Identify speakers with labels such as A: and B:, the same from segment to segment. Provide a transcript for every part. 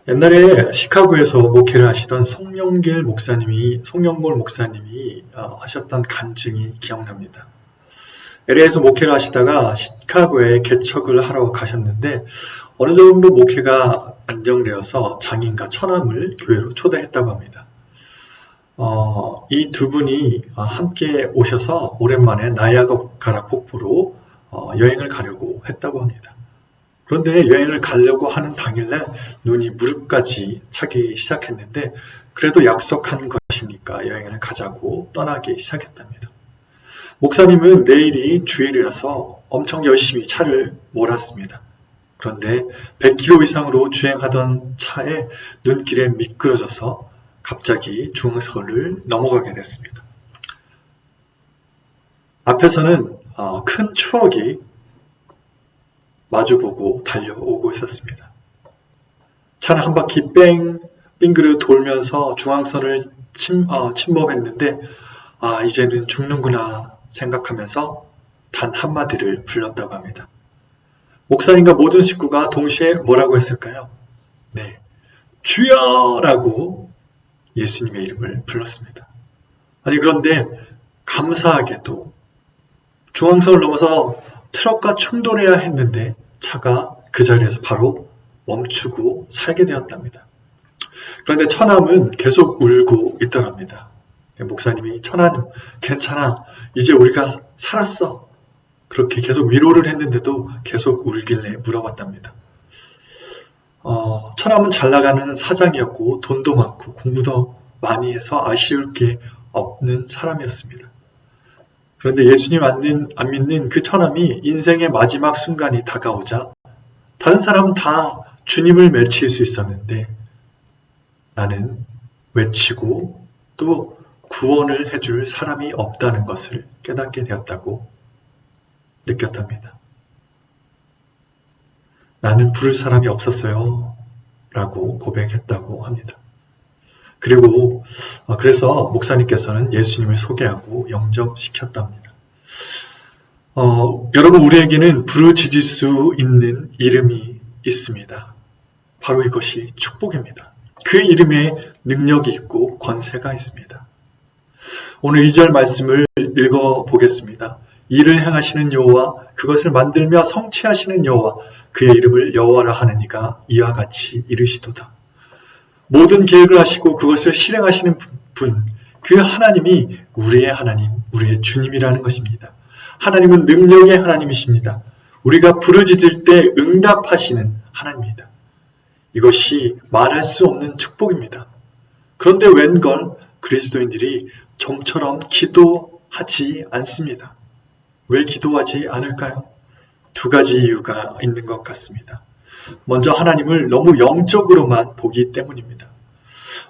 A: 옛날에 시카고에서 목회를 하시던 송영골 목사님이 하셨던 간증이 기억납니다. LA에서 목회를 하시다가 시카고에 개척을 하러 가셨는데 어느 정도 목회가 안정되어서 장인과 처남을 교회로 초대했다고 합니다. 이 두 분이 함께 오셔서 오랜만에 나이아가라 폭포로 여행을 가려고 했다고 합니다. 그런데 여행을 가려고 하는 당일날 눈이 무릎까지 차기 시작했는데 그래도 약속한 것이니까 여행을 가자고 떠나기 시작했답니다. 목사님은 내일이 주일이라서 엄청 열심히 차를 몰았습니다. 그런데 100km 이상으로 주행하던 차에 눈길에 미끄러져서 갑자기 중앙선을 넘어가게 됐습니다. 앞에서는 큰 추억이 마주보고 달려오고 있었습니다. 차는 한 바퀴 빙그르 돌면서 중앙선을 침범했는데 이제는 죽는구나 생각하면서 단 한마디를 불렀다고 합니다. 목사님과 모든 식구가 동시에 뭐라고 했을까요? 네, 주여라고 예수님의 이름을 불렀습니다. 그런데 감사하게도 중앙선을 넘어서 트럭과 충돌해야 했는데 차가 그 자리에서 바로 멈추고 살게 되었답니다. 그런데 처남은 계속 울고 있더랍니다. 목사님이 처남 괜찮아, 이제 우리가 살았어, 그렇게 계속 위로를 했는데도 계속 울길래 물어봤답니다. 처남은 잘 나가는 사장이었고 돈도 많고 공부도 많이 해서 아쉬울 게 없는 사람이었습니다. 그런데 예수님 안 믿는 그 처남이 인생의 마지막 순간이 다가오자 다른 사람은 다 주님을 외칠 수 있었는데 나는 외치고 또 구원을 해줄 사람이 없다는 것을 깨닫게 되었다고 느꼈답니다. 나는 부를 사람이 없었어요 라고 고백했다고 합니다. 그리고 그래서 목사님께서는 예수님을 소개하고 영접시켰답니다. 여러분, 우리에게는 부르짖을 수 있는 이름이 있습니다. 바로 이것이 축복입니다. 그 이름에 능력이 있고 권세가 있습니다. 오늘 2절 말씀을 읽어보겠습니다. 일을 행하시는 여호와, 그것을 만들며 성취하시는 여호와, 그의 이름을 여호와라 하느니가 이와 같이 이르시도다. 모든 계획을 하시고 그것을 실행하시는 분, 그 하나님이 우리의 하나님, 우리의 주님이라는 것입니다. 하나님은 능력의 하나님이십니다. 우리가 부르짖을 때 응답하시는 하나님입니다. 이것이 말할 수 없는 축복입니다. 그런데 웬걸 그리스도인들이 좀처럼 기도하지 않습니다. 왜 기도하지 않을까요? 두 가지 이유가 있는 것 같습니다. 먼저 하나님을 너무 영적으로만 보기 때문입니다.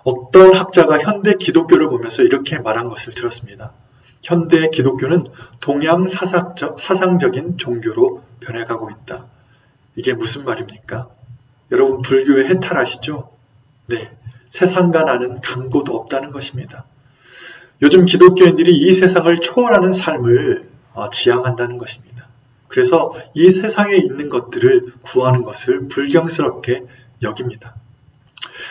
A: 어떤 학자가 현대 기독교를 보면서 이렇게 말한 것을 들었습니다. 현대 기독교는 동양 사상적인 종교로 변해가고 있다. 이게 무슨 말입니까? 여러분, 불교의 해탈하시죠? 네, 세상과 나는 강고도 없다는 것입니다. 요즘 기독교인들이 이 세상을 초월하는 삶을 지향한다는 것입니다. 그래서 이 세상에 있는 것들을 구하는 것을 불경스럽게 여깁니다.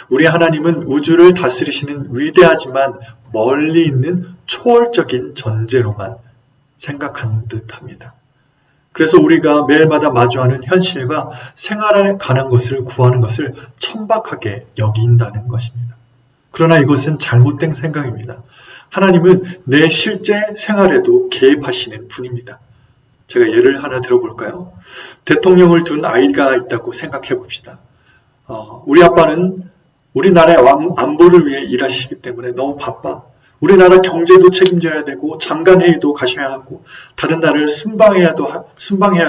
A: 우리 하나님은 우주를 다스리시는 위대하지만 멀리 있는 초월적인 존재로만 생각하는 듯합니다. 그래서 우리가 매일마다 마주하는 현실과 생활에 관한 것을 구하는 것을 천박하게 여긴다는 것입니다. 그러나 이것은 잘못된 생각입니다. 하나님은 내 실제 생활에도 개입하시는 분입니다. 제가 예를 하나 들어볼까요? 대통령을 둔 아이가 있다고 생각해 봅시다. 우리 아빠는 우리나라의 안보를 위해 일하시기 때문에 너무 바빠. 우리나라 경제도 책임져야 되고 장관회의도 가셔야 하고 다른 나라를 순방해야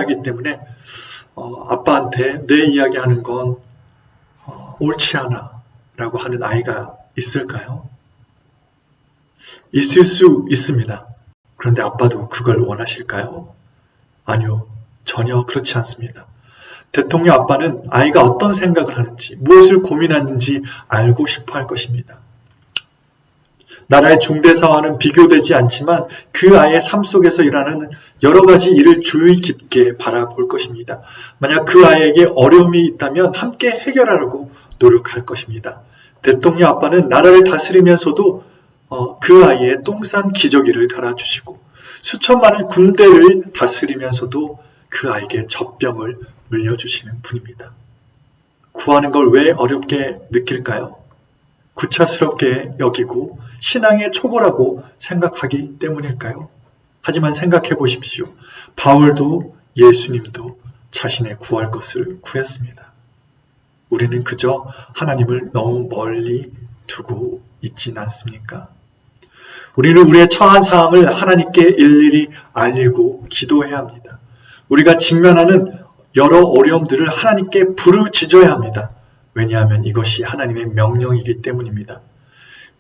A: 하기 때문에 아빠한테 내 이야기하는 건 옳지 않아 라고 하는 아이가 있을까요? 있을 수 있습니다. 그런데 아빠도 그걸 원하실까요? 아니요, 전혀 그렇지 않습니다. 대통령 아빠는 아이가 어떤 생각을 하는지, 무엇을 고민하는지 알고 싶어 할 것입니다. 나라의 중대사와는 비교되지 않지만 그 아이의 삶 속에서 일어나는 여러 가지 일을 주의 깊게 바라볼 것입니다. 만약 그 아이에게 어려움이 있다면 함께 해결하려고 노력할 것입니다. 대통령 아빠는 나라를 다스리면서도 그 아이의 똥싼 기저귀를 갈아주시고 수천만의 군대를 다스리면서도 그 아이에게 젖병을 물려주시는 분입니다. 구하는 걸 왜 어렵게 느낄까요? 구차스럽게 여기고 신앙의 초보라고 생각하기 때문일까요? 하지만 생각해 보십시오. 바울도 예수님도 자신의 구할 것을 구했습니다. 우리는 그저 하나님을 너무 멀리 두고 있진 않습니까? 우리는 우리의 처한 상황을 하나님께 일일이 알리고 기도해야 합니다. 우리가 직면하는 여러 어려움들을 하나님께 부르짖어야 합니다. 왜냐하면 이것이 하나님의 명령이기 때문입니다.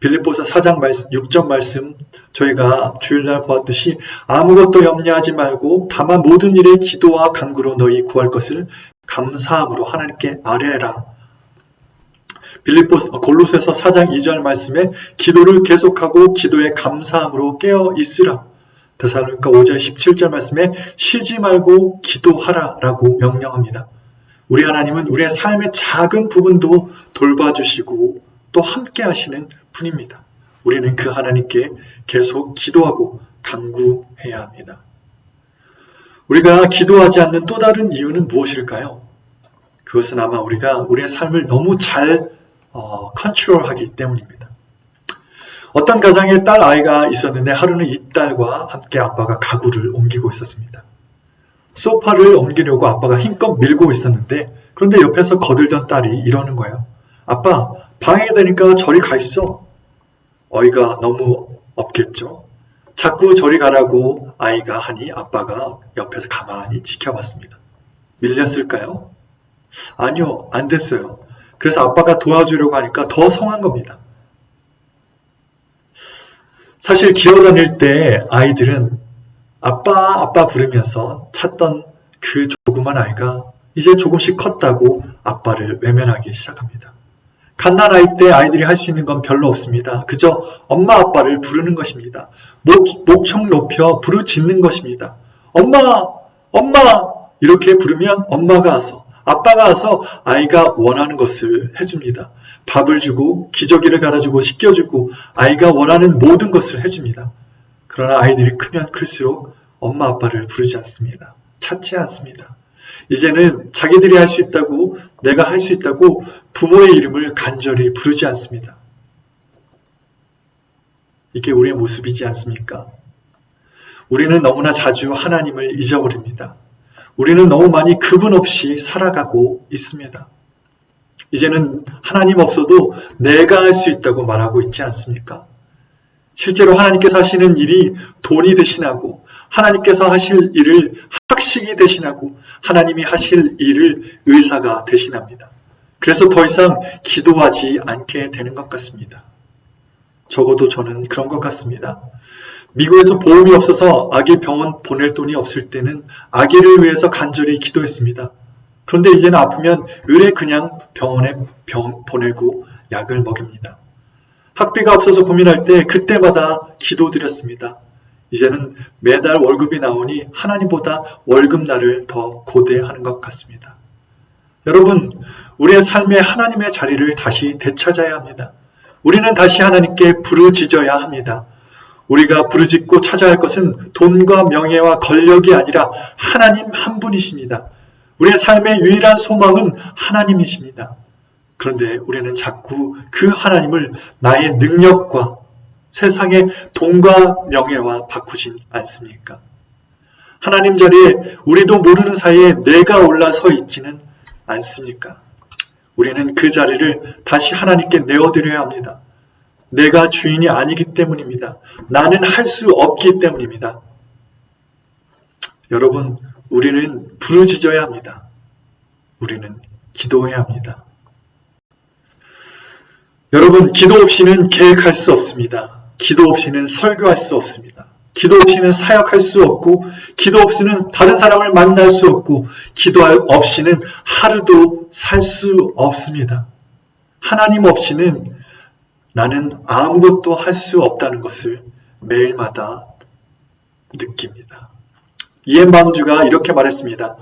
A: 빌립보서 4장 6절 말씀 저희가 주일날 보았듯이 아무것도 염려하지 말고 다만 모든 일에 기도와 간구로 너희 구할 것을 감사함으로 하나님께 아뢰라. 골로새서 4장 2절 말씀에 기도를 계속하고 기도에 감사함으로 깨어 있으라. 데살로니가 5장 17절 말씀에 쉬지 말고 기도하라 라고 명령합니다. 우리 하나님은 우리의 삶의 작은 부분도 돌봐주시고 또 함께 하시는 분입니다. 우리는 그 하나님께 계속 기도하고 간구해야 합니다. 우리가 기도하지 않는 또 다른 이유는 무엇일까요? 그것은 아마 우리가 우리의 삶을 너무 잘 컨트롤하기 때문입니다. 어떤 가정에 딸 아이가 있었는데 하루는 이 딸과 함께 아빠가 가구를 옮기고 있었습니다. 소파를 옮기려고 아빠가 힘껏 밀고 있었는데 그런데 옆에서 거들던 딸이 이러는 거예요. 아빠, 방해되니까 저리 가 있어. 어이가 너무 없겠죠? 자꾸 저리 가라고 아이가 하니 아빠가 옆에서 가만히 지켜봤습니다. 밀렸을까요? 아니요, 안 됐어요. 그래서 아빠가 도와주려고 하니까 더 성한 겁니다. 사실 기어다닐 때 아이들은 아빠 부르면서 찾던 그 조그만 아이가 이제 조금씩 컸다고 아빠를 외면하기 시작합니다. 갓난아이 때 아이들이 할 수 있는 건 별로 없습니다. 그저 엄마 아빠를 부르는 것입니다. 목청 높여 부르짖는 것입니다. 엄마! 엄마! 이렇게 부르면 엄마가 와서 아빠가 와서 아이가 원하는 것을 해줍니다. 밥을 주고 기저귀를 갈아주고 씻겨주고 아이가 원하는 모든 것을 해줍니다. 그러나 아이들이 크면 클수록 엄마 아빠를 부르지 않습니다. 찾지 않습니다. 이제는 자기들이 할 수 있다고 내가 할 수 있다고 부모의 이름을 간절히 부르지 않습니다. 이게 우리의 모습이지 않습니까? 우리는 너무나 자주 하나님을 잊어버립니다. 우리는 너무 많이 그분 없이 살아가고 있습니다. 이제는 하나님 없어도 내가 할 수 있다고 말하고 있지 않습니까? 실제로 하나님께서 하시는 일이 돈이 대신하고 하나님께서 하실 일을 학식이 대신하고 하나님이 하실 일을 의사가 대신합니다. 그래서 더 이상 기도하지 않게 되는 것 같습니다. 적어도 저는 그런 것 같습니다. 미국에서 보험이 없어서 아기 병원 보낼 돈이 없을 때는 아기를 위해서 간절히 기도했습니다. 그런데 이제는 아프면 의뢰 그냥 병원에 보내고 약을 먹입니다. 학비가 없어서 고민할 때 그때마다 기도드렸습니다. 이제는 매달 월급이 나오니 하나님보다 월급날을 더 고대하는 것 같습니다. 여러분, 우리의 삶에 하나님의 자리를 다시 되찾아야 합니다. 우리는 다시 하나님께 부르짖어야 합니다. 우리가 부르짖고 찾아야 할 것은 돈과 명예와 권력이 아니라 하나님 한 분이십니다. 우리의 삶의 유일한 소망은 하나님이십니다. 그런데 우리는 자꾸 그 하나님을 나의 능력과 세상의 돈과 명예와 바꾸진 않습니까? 하나님 자리에 우리도 모르는 사이에 내가 올라서 있지는 않습니까? 우리는 그 자리를 다시 하나님께 내어드려야 합니다. 내가 주인이 아니기 때문입니다. 나는 할 수 없기 때문입니다. 여러분, 우리는 부르짖어야 합니다. 우리는 기도해야 합니다. 여러분, 기도 없이는 계획할 수 없습니다. 기도 없이는 설교할 수 없습니다. 기도 없이는 사역할 수 없고, 기도 없이는 다른 사람을 만날 수 없고, 기도 없이는 하루도 살 수 없습니다. 하나님 없이는 나는 아무것도 할 수 없다는 것을 매일마다 느낍니다. 이엔 방주가 이렇게 말했습니다.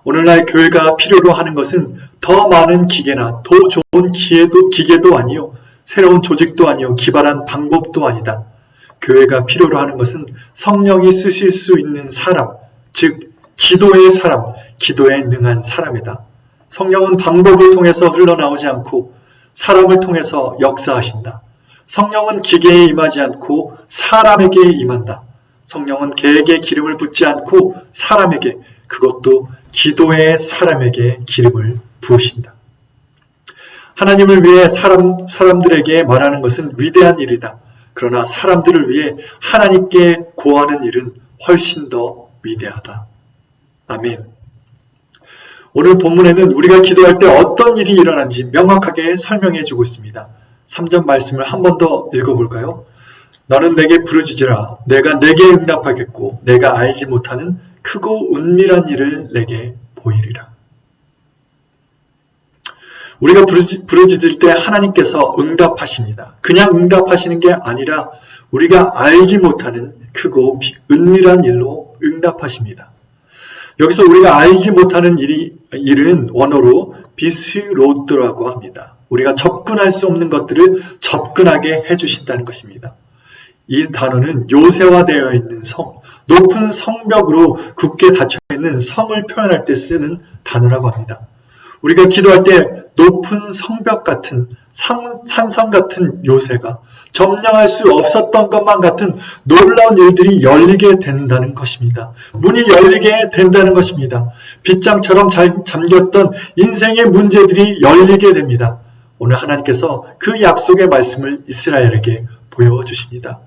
A: 오늘날 교회가 필요로 하는 것은 더 많은 기계나 더 좋은 기계도 아니요, 새로운 조직도 아니요, 기발한 방법도 아니다. 교회가 필요로 하는 것은 성령이 쓰실 수 있는 사람, 즉 기도의 사람, 기도에 능한 사람이다. 성령은 방법을 통해서 흘러나오지 않고 사람을 통해서 역사하신다. 성령은 기계에 임하지 않고 사람에게 임한다. 성령은 개에게 기름을 붓지 않고 사람에게, 그것도 기도의 사람에게 기름을 부으신다. 하나님을 위해 사람들에게 말하는 것은 위대한 일이다. 그러나 사람들을 위해 하나님께 고하는 일은 훨씬 더 위대하다. 아멘. 오늘 본문에는 우리가 기도할 때 어떤 일이 일어난지 명확하게 설명해 주고 있습니다. 3절 말씀을 한 번 더 읽어볼까요? 너는 내게 부르짖으라. 내가 내게 응답하겠고 내가 알지 못하는 크고 은밀한 일을 내게 보이리라. 우리가 부르짖을 때 하나님께서 응답하십니다. 그냥 응답하시는 게 아니라 우리가 알지 못하는 크고 은밀한 일로 응답하십니다. 여기서 우리가 알지 못하는 일은 원어로 비스로드라고 합니다. 우리가 접근할 수 없는 것들을 접근하게 해주신다는 것입니다. 이 단어는 요새화되어 있는 성, 높은 성벽으로 굳게 닫혀있는 성을 표현할 때 쓰는 단어라고 합니다. 우리가 기도할 때 높은 성벽 같은 산성 같은 요새가 점령할 수 없었던 것만 같은 놀라운 일들이 열리게 된다는 것입니다. 문이 열리게 된다는 것입니다. 빗장처럼 잠겼던 인생의 문제들이 열리게 됩니다. 오늘 하나님께서 그 약속의 말씀을 이스라엘에게 보여주십니다.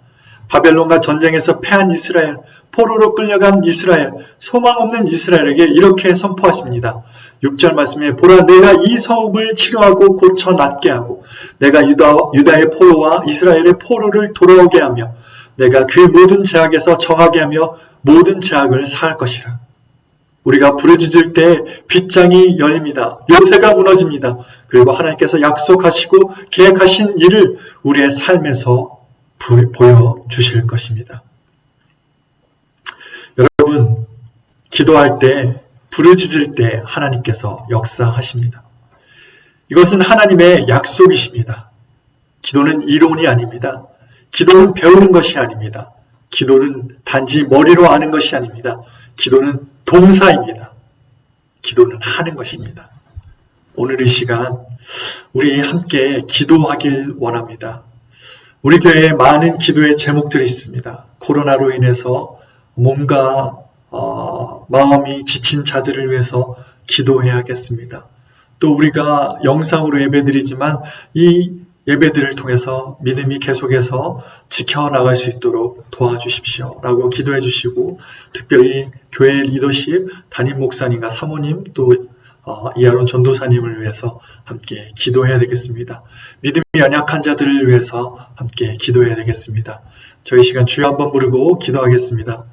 A: 바벨론과 전쟁에서 패한 이스라엘, 포로로 끌려간 이스라엘, 소망 없는 이스라엘에게 이렇게 선포하십니다. 6절 말씀에 보라, 내가 이 성읍을 치료하고 고쳐 낫게 하고 내가 유다의 포로와 이스라엘의 포로를 돌아오게 하며 내가 그 모든 제약에서 정하게 하며 모든 제약을 사할 것이라. 우리가 부르짖을 때 빗장이 열립니다. 요새가 무너집니다. 그리고 하나님께서 약속하시고 계획하신 일을 우리의 삶에서 보여주실 것입니다. 여러분, 기도할 때, 부르짖을 때 하나님께서 역사하십니다. 이것은 하나님의 약속이십니다. 기도는 이론이 아닙니다. 기도는 배우는 것이 아닙니다. 기도는 단지 머리로 아는 것이 아닙니다. 기도는 동사입니다. 기도는 하는 것입니다. 오늘 이 시간 우리 함께 기도하길 원합니다. 우리 교회에 많은 기도의 제목들이 있습니다. 코로나로 인해서 몸과 마음이 지친 자들을 위해서 기도해야겠습니다. 또 우리가 영상으로 예배드리지만 이 예배들을 통해서 믿음이 계속해서 지켜나갈 수 있도록 도와주십시오 라고 기도해 주시고, 특별히 교회 리더십, 담임 목사님과 사모님, 또 이하론 전도사님을 위해서 함께 기도해야 되겠습니다. 믿음이 연약한 자들을 위해서 함께 기도해야 되겠습니다. 저희 시간 주여 한번 부르고 기도하겠습니다.